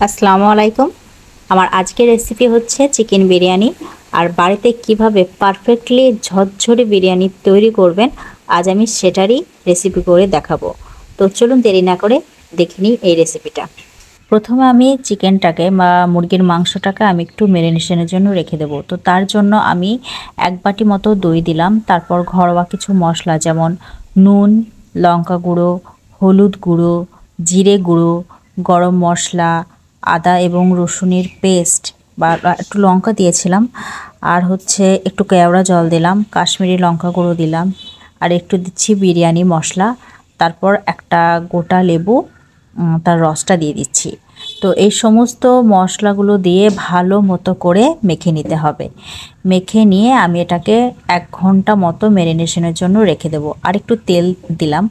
আসসালামু আলাইকুম। আমার আজকের রেসিপি হচ্ছে চিকেন বিরিয়ানি। আর বাড়িতে কিভাবে পারফেক্টলি ঝরঝরে বিরিয়ানি তৈরি করবেন আজ আমি সেটারই রেসিপি করে দেখাবো। তো চলুন দেরি না করে দেখে নিই এই রেসিপিটা। প্রথমে আমি চিকেনটাকে বা মুরগির মাংসটাকে আমি একটু ম্যারিনেশনের জন্য রেখে দেবো। তো তার জন্য আমি 1 বাটি মতো দই দিলাম, তারপর ঘরোয়া কিছু মশলা যেমন নুন, লঙ্কা গুঁড়ো, হলুদ গুঁড়ো, জিরে গুঁড়ো, গরম মশলা, আদা এবং রসুনের পেস্ট বা একটু লঙ্কা দিয়েছিলাম, আর হচ্ছে একটু কেওড়া জল দিলাম, কাশ্মীরি লঙ্কা গুঁড়ো দিলাম, আর একটু দিচ্ছি বিরিয়ানি মশলা, তারপর একটা গোটা লেবু তার রসটা দিয়ে দিচ্ছি। তো এই সমস্ত মশলাগুলো দিয়ে ভালো মতো করে মেখে নিতে হবে। মেখে নিয়ে আমি এটাকে 1 ঘন্টা মতো ম্যারিনেশনের জন্য রেখে দেবো। আর একটু তেল দিলাম।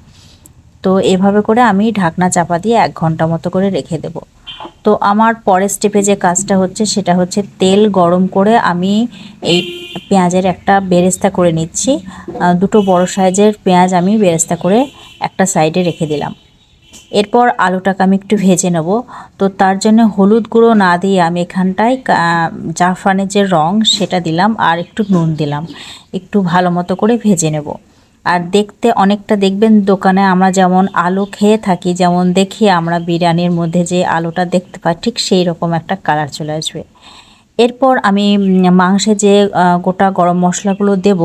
তো এভাবে করে আমি ঢাকনা চাপা দিয়ে 1 ঘন্টা মতো করে রেখে দেব। তো আমার পরের স্টেপে যে কাজটা হচ্ছে সেটা হচ্ছে তেল গরম করে আমি এই পেঁয়াজের একটা বেরেস্তা করে নিচ্ছি। দুটো বড় সাইজের পেঁয়াজ আমি বেরেস্তা করে একটা সাইডে রেখে দিলাম। এরপর আলুটাকে আমি একটু ভেজে নেব। তো তার জন্য হলুদ গুঁড়ো না দিয়ে আমি এখানটায় জাফরানের যে রং সেটা দিলাম, আর একটু নুন দিলাম, একটু ভালো মতো করে ভেজে নেব। আর দেখতে অনেকটা দেখবেন দোকানে আমরা যেমন আলু খেয়ে থাকি, যেমন দেখি আমরা বিরিয়ানির মধ্যে যে আলুটা দেখতে পাই ঠিক সেই রকম একটা কালার চলে আসবে। এরপর আমি মাংসে যে গোটা গরম মশলাগুলো দেব,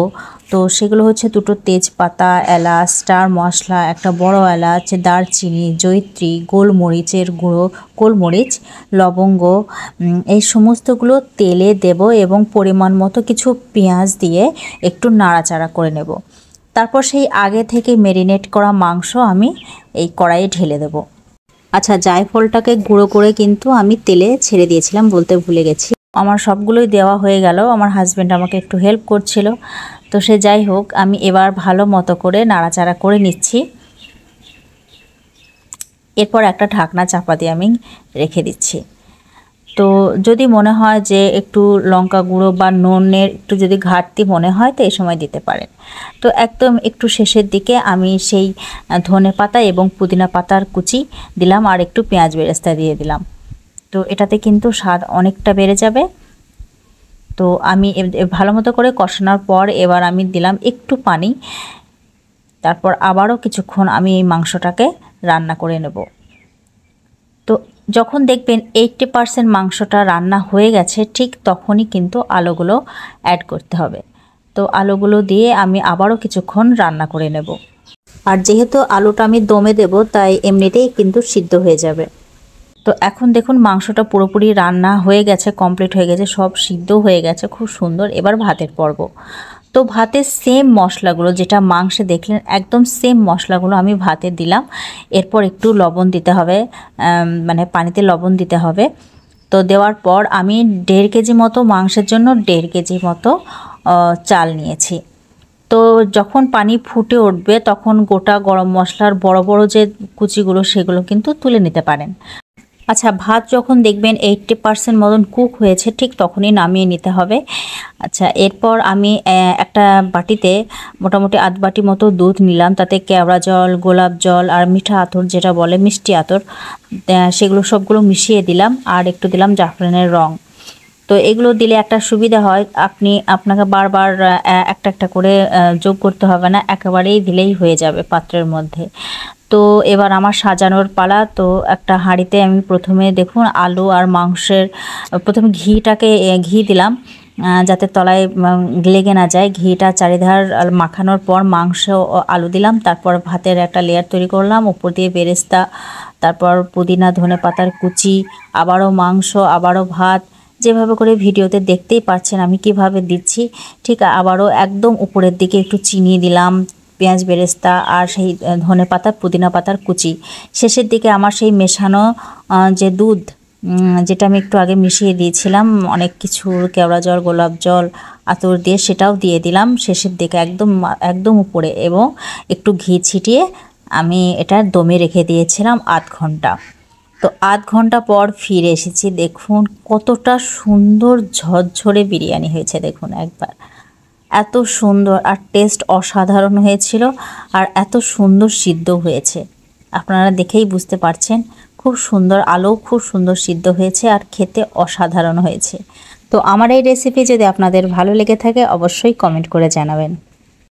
তো সেগুলো হচ্ছে দুটো তেজপাতা, এলাচ, স্টার মশলা, একটা বড় এলাচ, দারচিনি, জয়িত্রী, গোলমরিচের গুঁড়ো, গোলমরিচ, লবঙ্গ, এই সমস্তগুলো তেলে দেব এবং পরিমাণ মতো কিছু পেঁয়াজ দিয়ে একটু নাড়াচাড়া করে নেব। তারপর সেই আগে থেকে ম্যারিনেট করা মাংস আমি এই কড়াইয়ে ঢেলে দেব। আচ্ছা, জায়ফলটাকে গুঁড়ো করে কিন্তু আমি তেলে ছেড়ে দিয়েছিলাম, বলতে ভুলে গেছি। আমার সবগুলোই দেওয়া হয়ে গেল। আমার হাজব্যান্ড আমাকে একটু হেল্প করছিল। তো সে যাই হোক, আমি এবার ভালো মতো করে নাড়াচাড়া করে নিচ্ছি। এরপর একটা ঢাকনা চাপা দিয়ে আমি রেখে দিচ্ছি। তো যদি মনে হয় যে একটু লঙ্কা গুঁড়ো বা নুনের একটু যদি ঘাটতি মনে হয় তো এই সময় দিতে পারেন। তো একদম একটু শেষের দিকে আমি সেই ধনে পাতা এবং পুদিনা পাতার কুচি দিলাম, আর একটু পেঁয়াজ বেরেস্তা দিয়ে দিলাম। তো এটাতে কিন্তু স্বাদ অনেকটা বেড়ে যাবে। তো আমি ভালো মতো করে কষানোর পর এবার আমি দিলাম একটু পানি। তারপর আবারও কিছুক্ষণ আমি এই মাংসটাকে রান্না করে নেব। তো যখন দেখবেন 80% মাংসটা রান্না হয়ে গেছে ঠিক তখনই কিন্তু আলুগুলো অ্যাড করতে হবে। তো আলুগুলো দিয়ে আমি আবারও কিছুক্ষণ রান্না করে নেব। আর যেহেতু আলুটা আমি দমে দেব তাই এমনিতেই কিন্তু সিদ্ধ হয়ে যাবে। তো এখন দেখুন মাংসটা পুরোপুরি রান্না হয়ে গেছে, কমপ্লিট হয়ে গেছে, সব সিদ্ধ হয়ে গেছে, খুব সুন্দর। এবার ভাতের পর্ব। তো ভাতের সেম মশলাগুলো যেটা মাংসে দেখলেন একদম সেম মশলাগুলো আমি ভাতে দিলাম। এরপর একটু লবণ দিতে হবে, মানে পানিতে লবণ দিতে হবে। তো দেওয়ার পর আমি 1.5 কেজি মতো মাংসের জন্য 1.5 কেজি মতো চাল নিয়েছি। তো যখন পানি ফুটে উঠবে তখন গোটা গরম মশলার বড় বড় যে কুচিগুলো সেগুলো কিন্তু তুলে নিতে পারেন। আচ্ছা, ভাত যখন দেখবেন 80% মতন কুক হয়েছে ঠিক তখনই নামিয়ে নিতে হবে। আচ্ছা, এরপর আমি একটা বাটিতে মোটামুটি 1/2 বাটি মতো দুধ নিলাম, তাতে কেওড়া জল, গোলাপ জল আর মিঠা আতর যেটা বলে মিষ্টি আতর, সেগুলো সবগুলো মিশিয়ে দিলাম, আর একটু দিলাম জাফরানের রং। তো এগুলো দিলে একটা সুবিধা হয়, আপনাকে বারবার একটা একটা করে যোগ করতে হবে না, একেবারেই দিলেই হয়ে যাবে পাত্রের মধ্যে। তো এবার আমার সাজানোর পালা। তো একটা হাঁড়িতে আমি প্রথমে দেখুন আলু আর মাংসের প্রথমে ঘি দিলাম, যাতে তলায় লেগে না যায়। ঘিটা চারিধার মাখানোর পর মাংস ও আলু দিলাম, তারপর ভাতের একটা লেয়ার তৈরি করলাম, উপর দিয়ে বেরেস্তা, তারপর পুদিনা ধনে পাতার কুচি, আবারও মাংস, আবারও ভাত। যেভাবে করে ভিডিওতে দেখতেই পাচ্ছেন আমি কিভাবে দিচ্ছি, ঠিক আবারও একদম উপরের দিকে একটু চিনি দিলাম, পেঁয়াজ বেরেস্তা, আর সেই ধনে পাতা পুদিনা পাতার কুচি। শেষের দিকে আমার সেই মেশানো যে দুধ, যেটা আমি একটু আগে মিশিয়ে দিয়েছিলাম অনেক কিছু কেওড়া জল, গোলাপ জল, আতর দিয়ে, সেটাও দিয়ে দিলাম শেষের দিকে একদম একদম উপরে, এবং একটু ঘি ছিটিয়ে আমি এটা দমে রেখে দিয়েছিলাম 1/2 ঘন্টা। তো 1/2 ঘন্টা পর ফিরে এসেছি। দেখুন কতটা সুন্দর ঝরঝরে বিরিয়ানি হয়েছে, দেখুন একবার। এত সুন্দর, আর টেস্ট অসাধারণ হয়েছিল, আর এত সুন্দর সিদ্ধ হয়েছে, আপনারা দেখেই বুঝতে পারছেন। খুব সুন্দর, আলু খুব সুন্দর সিদ্ধ হয়েছে আর খেতে অসাধারণ হয়েছে। তো আমার এই রেসিপি যদি আপনাদের ভালো লেগে থাকে অবশ্যই কমেন্ট করে জানাবেন।